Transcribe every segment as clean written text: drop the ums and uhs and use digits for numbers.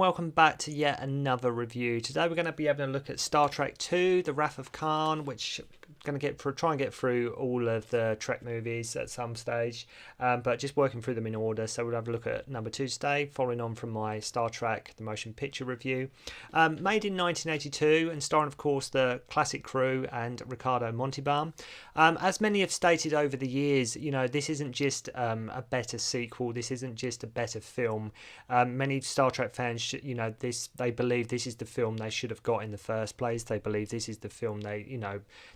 welcome back to yet another review. Today we're going to be having a look at Star Trek II, The Wrath of Khan, which I'm going to try and get through all of the Trek movies at some stage, but just working through them in order. So we'll have a look at number 2 today, following on from my Star Trek The Motion Picture review. Made in 1982 and starring, of course, the classic crew and Ricardo Montalbán. As many have stated over the years, this isn't just a better sequel, this isn't just a better film. Many Star Trek fans, they believe this is the film they should have got in the first place. They believe this is the film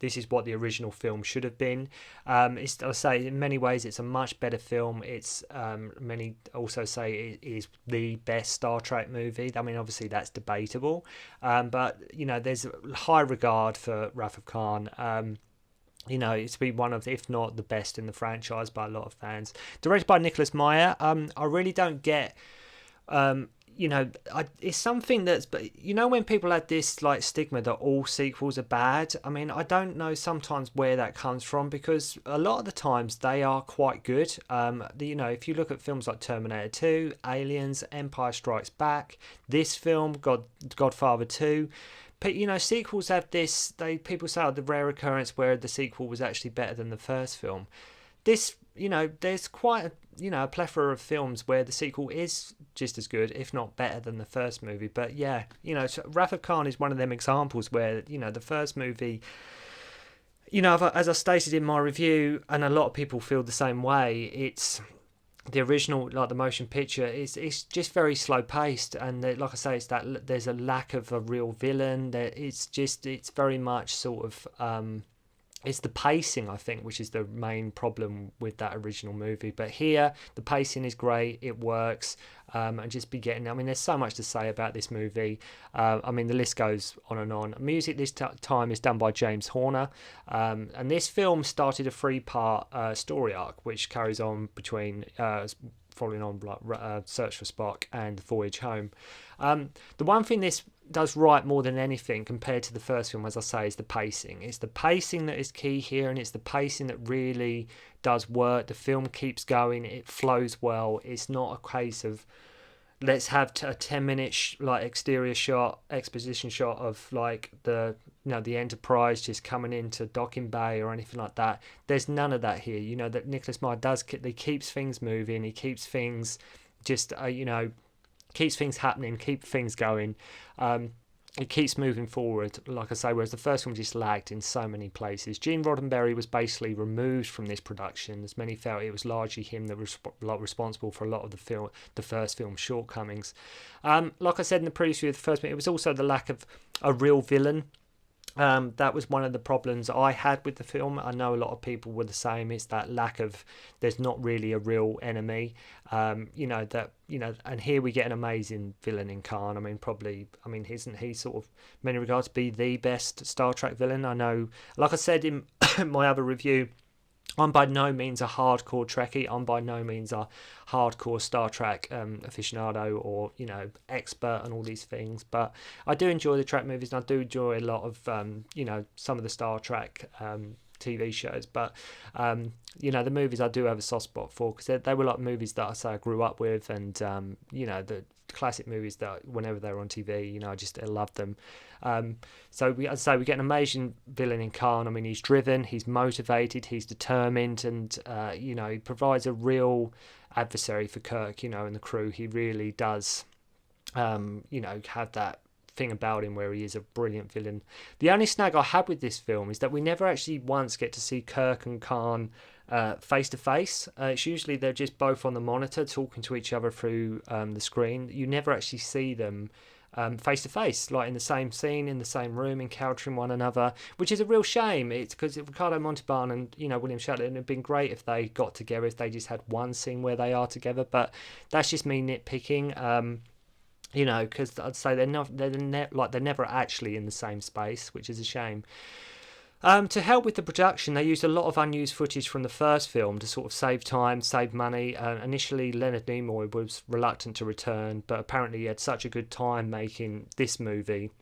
this is what the original film should have been. I say in many ways it's a much better film. It's many also say it is the best Star Trek movie. I mean, obviously that's debatable, but there's a high regard for Wrath of Khan. It's been one of, if not the best in the franchise by a lot of fans. Directed by Nicholas Meyer. I really don't get. It's something that's, but when people had this like stigma that all sequels are bad, I mean, I don't know sometimes where that comes from, because a lot of the times they are quite good. If you look at films like Terminator 2, Aliens, Empire Strikes Back, this film, Godfather 2, but sequels have this, people say the rare occurrence where the sequel was actually better than the first film. This, there's quite a plethora of films where the sequel is just as good, if not better, than the first movie. But so Wrath of Khan is one of them examples where, the first movie, as I stated in my review, and a lot of people feel the same way, it's the original, like the motion picture, it's just very slow paced, and like I say, it's that there's a lack of a real villain. It's very much sort of it's the pacing, I think, which is the main problem with that original movie. But here, the pacing is great, it works, and there's so much to say about this movie. The list goes on and on. Music this time is done by James Horner, and this film started a 3-part story arc, which carries on between following on Search for Spock and Voyage Home. The one thing this does right more than anything compared to the first film, as I say, is the pacing. It's the pacing that is key here, and it's the pacing that really does work. The film keeps going, it flows well. It's not a case of let's have a 10-minute exterior shot, exposition shot of like the Enterprise just coming into docking bay or anything like that. There's none of that here. That Nicholas Meyer does, he keeps things moving, he keeps things just keeps things happening, keep things going. It keeps moving forward, like I say, whereas the first one just lagged in so many places. Gene Roddenberry was basically removed from this production, as many felt it was largely him that was responsible for a lot of the first film's shortcomings. Like I said in the preview of the first one, it was also the lack of a real villain. That was one of the problems I had with the film. I know a lot of people were the same. It's that lack of, there's not really a real enemy. And here we get an amazing villain in Khan. Isn't he sort of, in many regards, be the best Star Trek villain? I know, like I said in my other review, I'm by no means a hardcore Trekkie. I'm by no means a hardcore Star Trek aficionado or, expert on all these things. But I do enjoy the Trek movies, and I do enjoy a lot of, some of the Star Trek TV shows. But, the movies I do have a soft spot for, because they were like movies that I grew up with, and, the classic movies that whenever they were on TV, I loved them. So we get an amazing villain in Khan. He's driven, he's motivated, he's determined, and he provides a real adversary for Kirk, and the crew. He really does, have that thing about him where he is a brilliant villain. The only snag I had with this film is that we never actually once get to see Kirk and Khan face to face. It's usually they're just both on the monitor talking to each other through the screen. You never actually see them face to face, like in the same scene, in the same room, encountering one another, which is a real shame. It's because Ricardo Montalbán and William Shatner, it would have been great if they got together, if they just had one scene where they are together. But that's just me nitpicking. Because I'd say they're never actually in the same space, which is a shame. To help with the production, they used a lot of unused footage from the first film to sort of save time, save money. Initially, Leonard Nimoy was reluctant to return, but apparently he had such a good time making this movie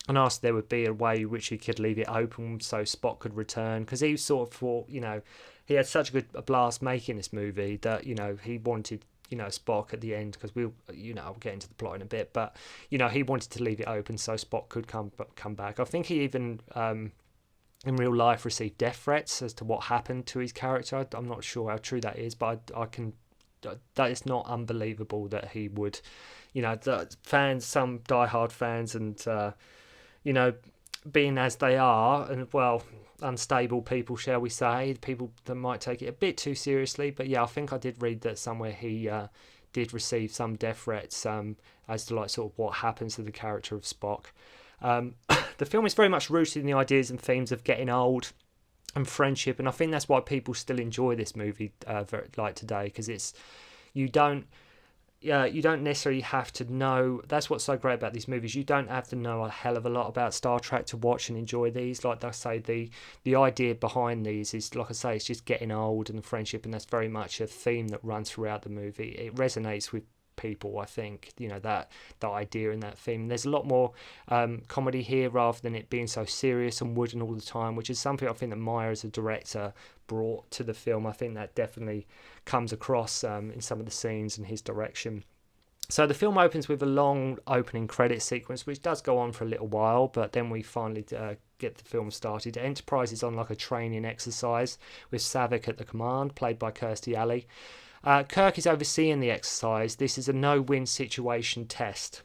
and asked if there would be a way which he could leave it open so Spock could return, because he sort of thought, he had such a blast making this movie that, he wanted Spock at the end, because I'll get into the plot in a bit, but he wanted to leave it open so Spock could come back. I think he even in real life received death threats as to what happened to his character. I'm not sure how true that is, but that is not unbelievable that he would, the fans, some diehard fans, and being as they are, and unstable people, shall we say, people that might take it a bit too seriously. But yeah, I think I did read that somewhere he did receive some death threats as to sort of what happens to the character of Spock. The film is very much rooted in the ideas and themes of getting old and friendship, and I think that's why people still enjoy this movie today, because you don't necessarily have to know. That's what's so great about these movies. You don't have to know a hell of a lot about Star Trek to watch and enjoy these. Like I say, the idea behind these is, like I say, it's just getting old and friendship, and that's very much a theme that runs throughout the movie. It resonates with people, I think, that idea and that theme. There's a lot more comedy here rather than it being so serious and wooden all the time, which is something I think that Meyer as a director brought to the film. I think that definitely comes across in some of the scenes and his direction. So the film opens with a long opening credit sequence, which does go on for a little while, but then we finally get the film started. Enterprise is on a training exercise with Savick at the command, played by Kirstie Alley. Kirk is overseeing the exercise. This is a no-win situation test,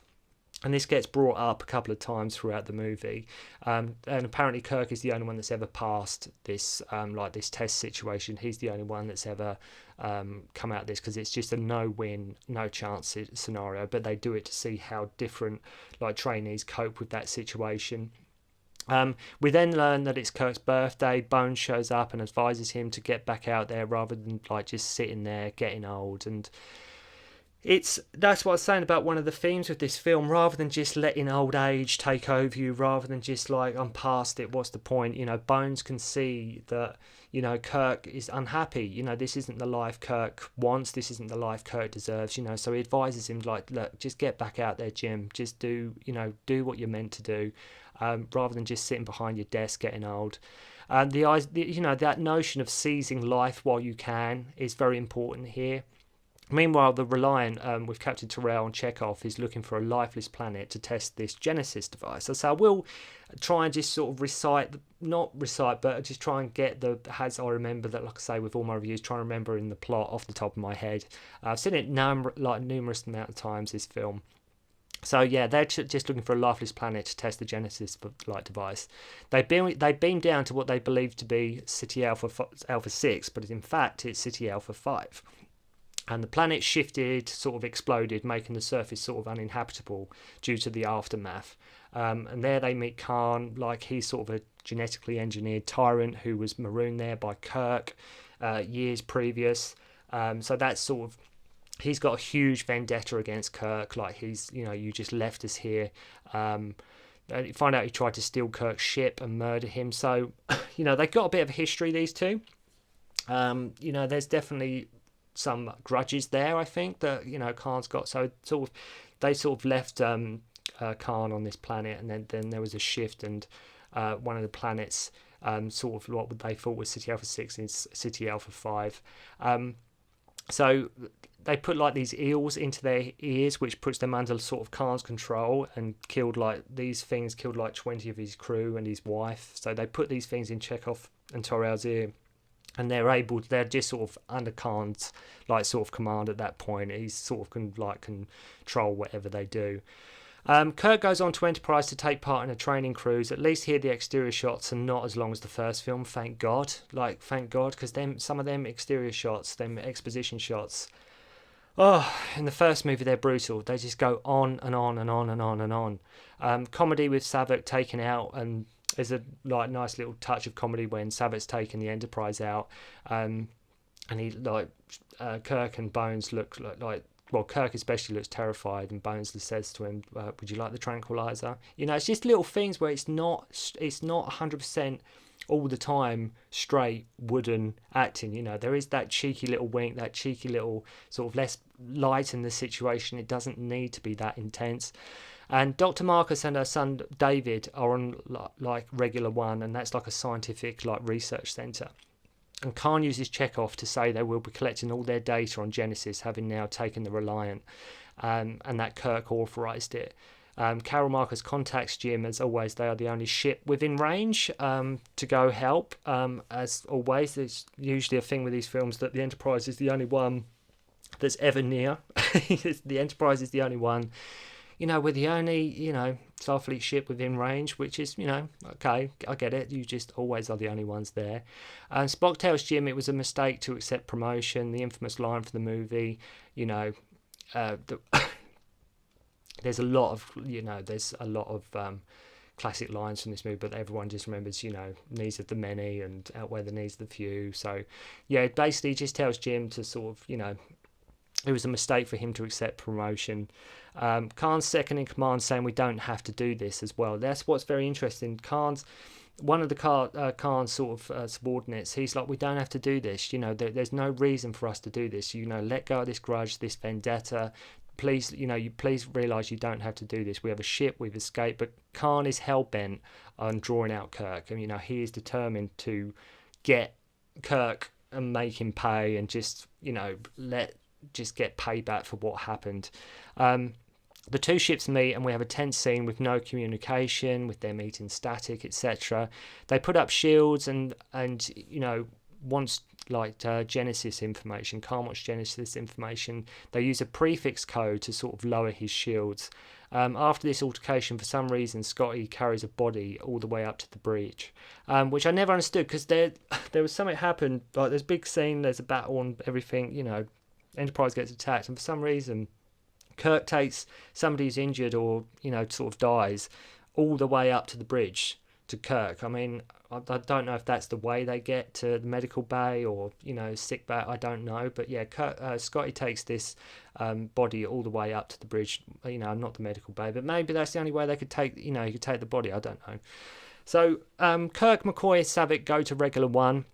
and this gets brought up a couple of times throughout the movie. And apparently Kirk is the only one that's ever passed this this test situation. He's the only one that's ever come out of this, because it's just a no-win, no-chance scenario. But they do it to see how different trainees cope with that situation. We then learn that it's Kirk's birthday. Bones shows up and advises him to get back out there rather than just sitting there getting old. And that's what I was saying about one of the themes with this film. Rather than just letting old age take over you, rather than just I'm past it, what's the point? Bones can see that Kirk is unhappy. This isn't the life Kirk wants. This isn't the life Kirk deserves. So he advises him look, just get back out there, Jim. Just do what you're meant to do. Rather than just sitting behind your desk getting old. That notion of seizing life while you can is very important here. Meanwhile, the Reliant with Captain Terrell and Chekhov is looking for a lifeless planet to test this Genesis device. So I will try and just sort of but just try and get as I remember that, like I say, with all my reviews, try and remember in the plot off the top of my head. I've seen it numerous amount of times, this film. So yeah, they're just looking for a lifeless planet to test the Genesis device. They beam down to what they believe to be City Alpha 6, but in fact it's City Alpha 5. And the planet shifted, sort of exploded, making the surface sort of uninhabitable due to the aftermath. And there they meet Khan, he's sort of a genetically engineered tyrant who was marooned there by Kirk years previous. So that's sort of, he's got a huge vendetta against Kirk. He's, you just left us here. You find out he tried to steal Kirk's ship and murder him. So, they've got a bit of a history, these two. There's definitely some grudges there, I think, that, Khan's got. So they sort of left Khan on this planet, and then there was a shift, and one of the planets, sort of what they thought was City Alpha 6 is City Alpha 5. So they put these eels into their ears, which puts them under sort of Khan's control, and killed 20 of his crew and his wife. So they put these things in Chekhov and Torel's ear, and they're just sort of under Khan's sort of command at that point. He's sort of can control whatever they do. Kirk goes on to Enterprise to take part in a training cruise. At least here the exterior shots are not as long as the first film, thank God. Thank God, because some of them exterior shots, them exposition shots, in the first movie they're brutal. They just go on and on and on and on and on. Comedy with Savick taken out, and there's a nice little touch of comedy when Savick's taking the Enterprise out, and he Kirk and Bones look Kirk especially looks terrified, and Bones says to him, would you like the tranquilizer? It's just little things where it's not 100% all the time straight wooden acting. There is that cheeky little wink, that cheeky little sort of let's lighten the situation. It doesn't need to be that intense. And Dr. Marcus and her son David are on Regular One, and that's a scientific research centre. And Khan uses Chekhov to say they will be collecting all their data on Genesis, having now taken the Reliant, and that Kirk authorised it. Carol Marcus contacts Jim. As always, they are the only ship within range to go help. As always, there's usually a thing with these films that the Enterprise is the only one that's ever near. The Enterprise is the only one. We're the only, Starfleet ship within range, which is, okay, I get it. You just always are the only ones there. And Spock tells Jim it was a mistake to accept promotion. The infamous line for the movie, there's a lot of classic lines from this movie, but everyone just remembers, needs of the many and outweigh the needs of the few. So, yeah, it basically just tells Jim to sort of, it was a mistake for him to accept promotion. Khan's second in command saying we don't have to do this as well. That's what's very interesting. One of the Khan's sort of subordinates, he's like, we don't have to do this. There's no reason for us to do this. Let go of this grudge, this vendetta. Please, please realise you don't have to do this. We have a ship, we've escaped. But Khan is hell-bent on drawing out Kirk. And, he is determined to get Kirk and make him pay and just get payback for what happened. The two ships meet and we have a tense scene with no communication, with their meeting static, etc. They put up shields and wants Genesis information. Khan wants Genesis information. They use a prefix code to sort of lower his shields. After this altercation, for some reason, Scotty carries a body all the way up to the breach, which I never understood because there was something happened. Like there's a big scene, there's a battle and everything. Enterprise gets attacked, and for some reason, Kirk takes somebody who's injured or sort of dies all the way up to the bridge to Kirk. I mean, I don't know if that's the way they get to the medical bay or sick bay. I don't know, but yeah, Scotty takes this body all the way up to the bridge. Not the medical bay, but maybe that's the only way they could take. He could take the body. I don't know. So Kirk, McCoy, Savick go to Regular One.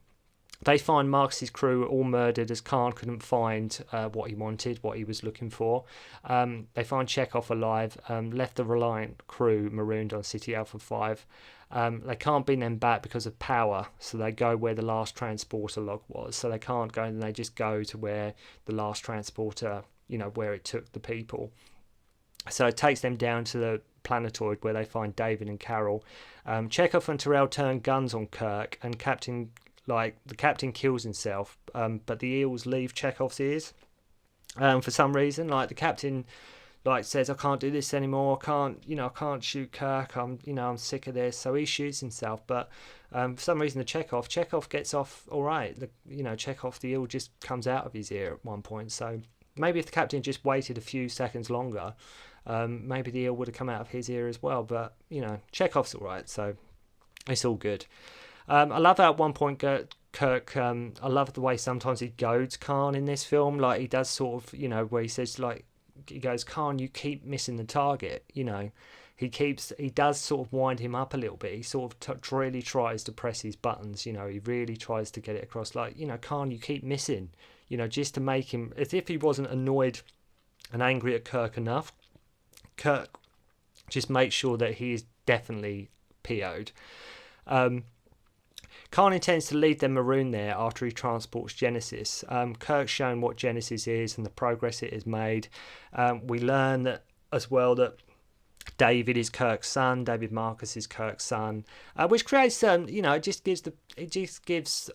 They find Marcus's crew all murdered as Khan couldn't find what he wanted, what he was looking for. They find Chekhov alive, left the Reliant crew marooned on City Alpha 5. They can't bring them back because of power, so they go where the last transporter log was. So they can't go, and they just go to where the last transporter, where it took the people. So it takes them down to the planetoid where they find David and Carol. Chekhov and Terrell turn guns on Kirk, and the captain kills himself, but the eels leave Chekhov's ears for some reason. The captain says, I can't do this anymore. I can't shoot Kirk. I'm sick of this. So he shoots himself, but for some reason the Chekhov gets off all right. Chekhov, the eel just comes out of his ear at one point. So maybe if the captain just waited a few seconds longer, maybe the eel would have come out of his ear as well. But Chekhov's all right, so it's all good. I love how at one point Kirk, I love the way sometimes he goads Khan in this film. He does sort of, where he says, he goes, Khan, you keep missing the target. He does sort of wind him up a little bit. He sort of really tries to press his buttons. He really tries to get it across. Khan, you keep missing. Just to make him, as if he wasn't annoyed and angry at Kirk enough. Kirk just makes sure that he is definitely PO'd. Khan intends to leave them marooned there after he transports Genesis. Kirk's shown what Genesis is and the progress it has made. We learn that as well that David is Kirk's son. David Marcus is Kirk's son, which creates it just gives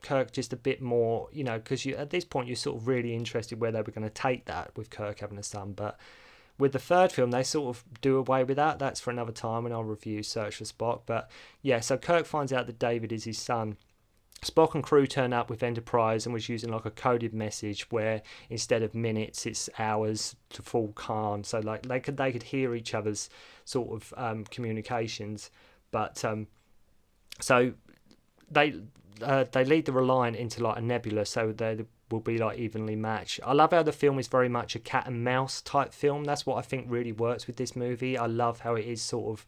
Kirk just a bit more, because at this point you're sort of really interested where they were going to take that with Kirk having a son, but. With the third film, they sort of do away with that. That's for another time, and I'll review Search for Spock. But yeah, so Kirk finds out that David is his son. Spock and crew turn up with Enterprise and was using a coded message where instead of minutes, it's hours to full Khan. So they could hear each other's sort of communications. But so they lead the Reliant into a nebula, so they will be evenly matched. I love how the film is very much a cat and mouse type film. That's what I think really works with this movie. I love how it is sort of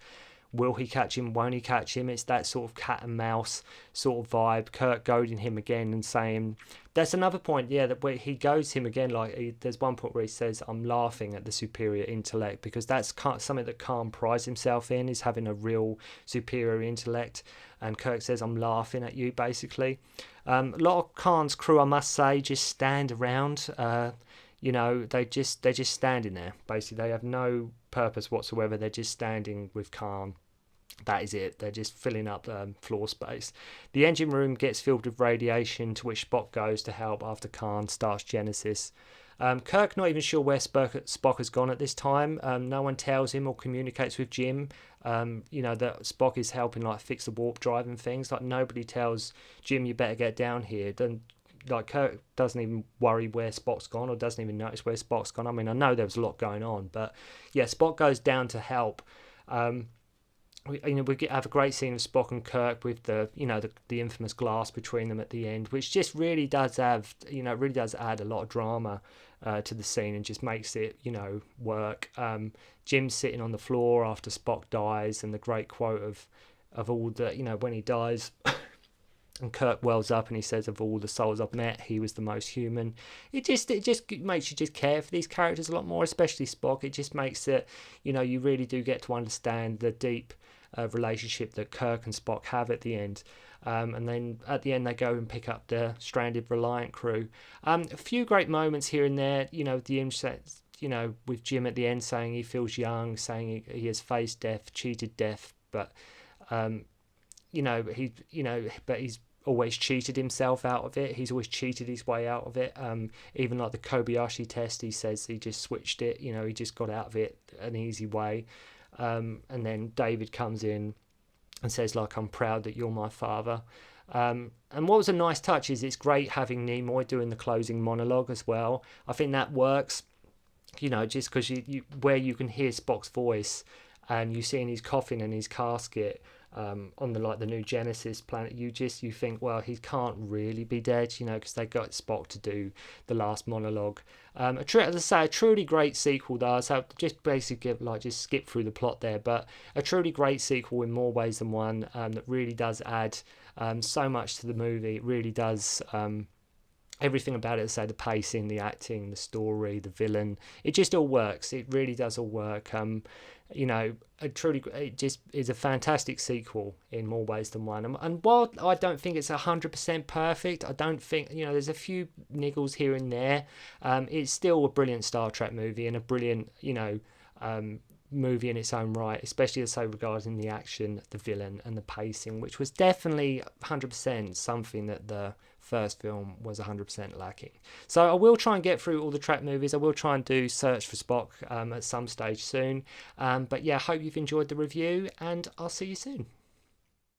Will he catch him? Won't he catch him? It's that sort of cat and mouse sort of vibe. Kirk goading him again and saying, that's another point, yeah, that where he goads him again. Like there's one point where he says, I'm laughing at the superior intellect, because that's something that Khan prides himself in, is having a real superior intellect. And Kirk says, I'm laughing at you, basically. A lot of Khan's crew, I must say, just stand around. They're just standing there. Basically, they have no purpose whatsoever. They're just standing with Khan. That is it. They're just filling up floor space. The engine room gets filled with radiation, to which Spock goes to help after Khan starts Genesis. Kirk not even sure where Spock has gone at this time. No one tells him or communicates with Jim. That Spock is helping fix the warp drive and things. Nobody tells Jim, you better get down here. Then Kirk doesn't even worry where Spock's gone, or doesn't even notice where Spock's gone. I mean, I know there was a lot going on, but yeah, Spock goes down to help. We have a great scene of Spock and Kirk with the infamous glass between them at the end, which just really does add a lot of drama to the scene, and just makes it work. Jim's sitting on the floor after Spock dies, and the great quote of all the when he dies. And Kirk wells up and he says, of all the souls I've met, he was the most human. It just makes you just care for these characters a lot more, especially Spock. It just makes it, you really do get to understand the deep relationship that Kirk and Spock have at the end. And then at the end they go and pick up the stranded Reliant crew. A few great moments here and there, the image sets, with Jim at the end saying he feels young, saying he has faced death, cheated death, but but he's always cheated himself out of it. He's always cheated his way out of it. Even the Kobayashi test, he says he just switched it. He just got out of it an easy way. And then David comes in and says, I'm proud that you're my father. And what was a nice touch is it's great having Nimoy doing the closing monologue as well. I think that works, just because where you can hear Spock's voice, and you see in his coffin and his casket, on the new Genesis planet, you think, well, he can't really be dead, because they got Spock to do the last monologue. As I say, a truly great sequel though. So just basically just skip through the plot there, but a truly great sequel in more ways than one, that really does add so much to the movie. It really does. Everything about it, say the pacing, the acting, the story, the villain, it just all works. It really does all work. It just is a fantastic sequel in more ways than one. And while I don't think it's 100% perfect, I don't think, there's a few niggles here and there. It's still a brilliant Star Trek movie, and a brilliant, movie in its own right, especially as so regarding the action, the villain, and the pacing, which was definitely 100% something that the first film was 100% lacking. So I will try and get through all the Trek movies. I will try and do Search for Spock at some stage soon. But yeah, I hope you've enjoyed the review, and I'll see you soon.